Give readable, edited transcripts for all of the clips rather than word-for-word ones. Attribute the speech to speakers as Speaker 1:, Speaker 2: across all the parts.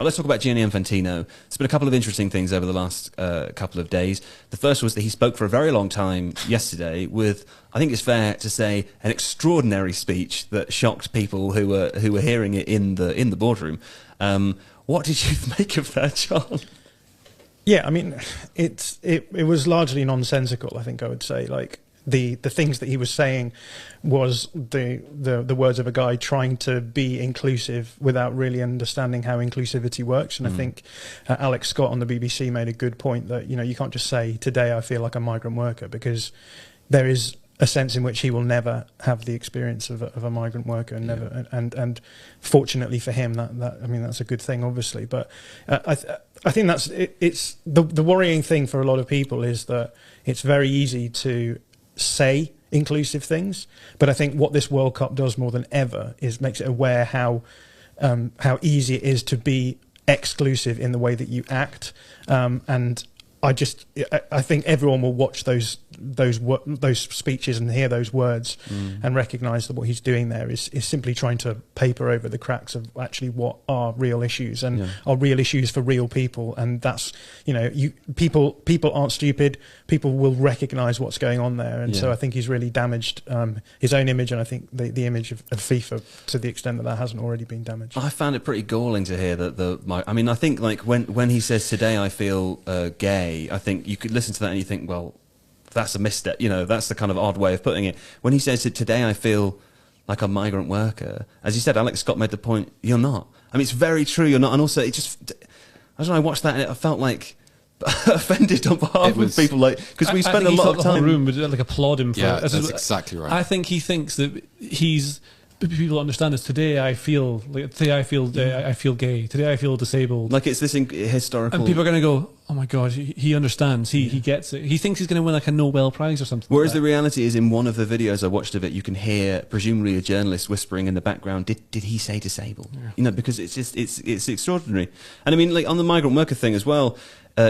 Speaker 1: Let's talk about Gianni Infantino. There's been a couple of interesting things over the last couple of days. The first was that he spoke for a very long time yesterday with, I think it's fair to say, an extraordinary speech that shocked people who were hearing it in the boardroom. What did you make of that, John?
Speaker 2: Yeah, I mean, it was largely nonsensical, I think I would say. Like, the things that he was saying was the words of a guy trying to be inclusive without really understanding how inclusivity works. And I think Alex Scott on the BBC made a good point that, you know, you can't just say, today I feel like a migrant worker, because there is a sense in which he will never have the experience of a migrant worker, and never. And fortunately for him, that I mean, that's a good thing, obviously. But I think it's the worrying thing for a lot of people is that it's very easy to say inclusive things, but I think what this World Cup does more than ever is makes it aware how easy it is to be exclusive in the way that you act, and I think everyone will watch those speeches and hear those words and recognise that what he's doing there is simply trying to paper over the cracks of actually what are real issues and are real issues for real people. And that's, you know, people aren't stupid. People will recognise what's going on there. And so I think he's really damaged his own image, and I think the image of FIFA to the extent that hasn't already been damaged.
Speaker 1: I found it pretty galling to hear that I mean, I think like when he says today I feel gay, I think you could listen to that and you think, well, that's a misstep. You know, that's the kind of odd way of putting it. When he says that today I feel like a migrant worker, as you said, Alex Scott made the point, you're not. I mean, it's very true, you're not. And also, it just, I don't know, I watched that and I felt like offended on behalf of people, like, because we spent a lot of time.
Speaker 3: The whole room would like applaud him for
Speaker 4: it. That's exactly right.
Speaker 3: I think he thinks that people understand this. Today I feel like, today I feel gay. Today I feel disabled.
Speaker 1: Like it's this historical.
Speaker 3: And people are going to go, oh my God, he understands. He gets it. He thinks he's going to win like a Nobel Prize or something.
Speaker 1: Whereas the reality is, in one of the videos I watched of it, you can hear presumably a journalist whispering in the background, "Did he say disabled?" Yeah. You know, because it's just it's extraordinary. And I mean, like on the migrant worker thing as well.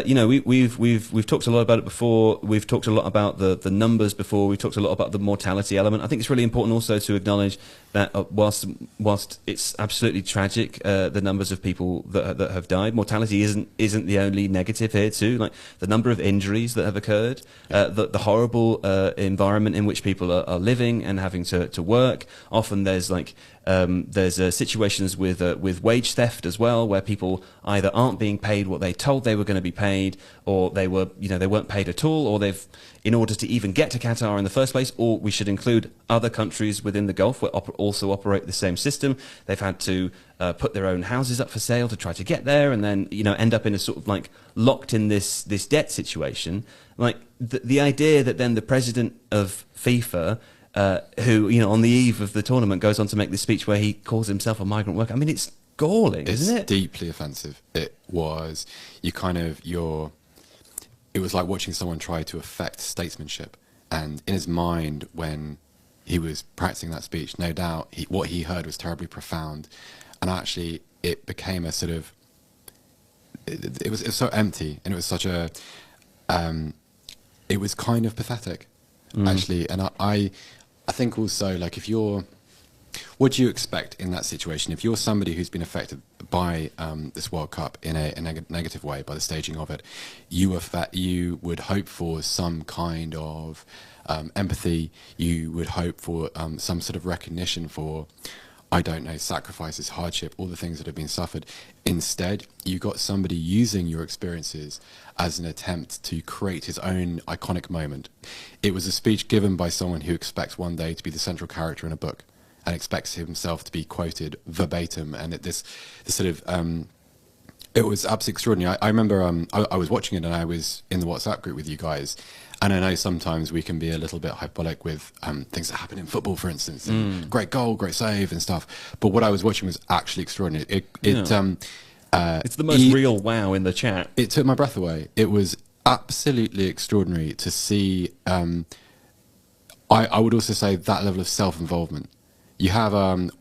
Speaker 1: You know, we've talked a lot about it before. We've talked a lot about the numbers before. We've talked a lot about the mortality element. I think it's really important also to acknowledge that whilst it's absolutely tragic, the numbers of people that have died, mortality isn't the only negative here too. Like the number of injuries that have occurred, the horrible environment in which people are living and having to work. Often there's like situations with wage theft as well, where people either aren't being paid what they told they were going to be paid, or they weren't paid at all, or they've, in order to even get to Qatar in the first place, or we should include other countries within the Gulf that also operate the same system, they've had to put their own houses up for sale to try to get there, and then, you know, end up in a sort of like locked in this debt situation. Like the idea that then the president of FIFA, who, you know, on the eve of the tournament goes on to make this speech where he calls himself a migrant worker. I mean, it's galling, isn't it?
Speaker 4: It's deeply offensive. It was, it was like watching someone try to affect statesmanship. And in his mind, when he was practicing that speech, no doubt what he heard was terribly profound. And actually, it became a sort of, it was so empty, and it was such a, it was kind of pathetic, actually. And I think also, like, what do you expect in that situation? If you're somebody who's been affected by this World Cup in a negative way, by the staging of it, you would hope for some kind of empathy. You would hope for some sort of recognition for, I don't know, sacrifices, hardship, all the things that have been suffered. Instead, you got somebody using your experiences as an attempt to create his own iconic moment. It was a speech given by someone who expects one day to be the central character in a book and expects himself to be quoted verbatim. And this sort of, it was absolutely extraordinary. I remember I was watching it and I was in the WhatsApp group with you guys. And I know sometimes we can be a little bit hyperbolic with things that happen in football, for instance. And great goal, great save and stuff. But what I was watching was actually extraordinary. It's
Speaker 1: the most real wow in the chat.
Speaker 4: It took my breath away. It was absolutely extraordinary to see. I would also say that level of self-involvement. You have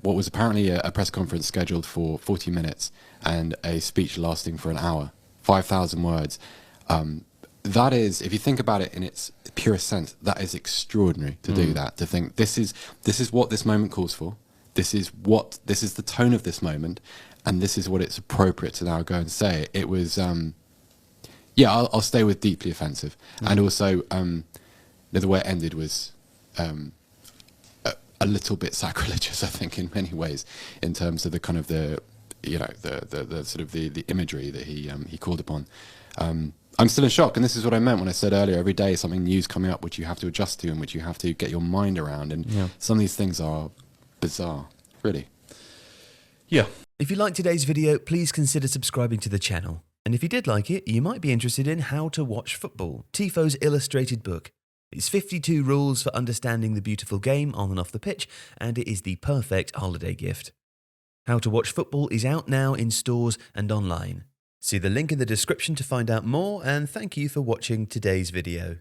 Speaker 4: what was apparently a press conference scheduled for 40 minutes and a speech lasting for an hour, 5,000 words. That is, if you think about it in its purest sense, that is extraordinary to do that, to think this is what this moment calls for. this is the tone of this moment, and this is what it's appropriate to now go and say. It was, I'll stay with deeply offensive, and also the way it ended was a little bit sacrilegious, I think, in many ways, in terms of the kind of the sort of the imagery that he called upon. I'm still in shock, and this is what I meant when I said earlier, every day something new's coming up which you have to adjust to and which you have to get your mind around, and some of these things are bizarre, really.
Speaker 1: Yeah.
Speaker 5: If you liked today's video, please consider subscribing to the channel. And if you did like it, you might be interested in How to Watch Football, Tifo's illustrated book. It's 52 rules for understanding the beautiful game on and off the pitch, and it is the perfect holiday gift. How to Watch Football is out now in stores and online. See the link in the description to find out more, and thank you for watching today's video.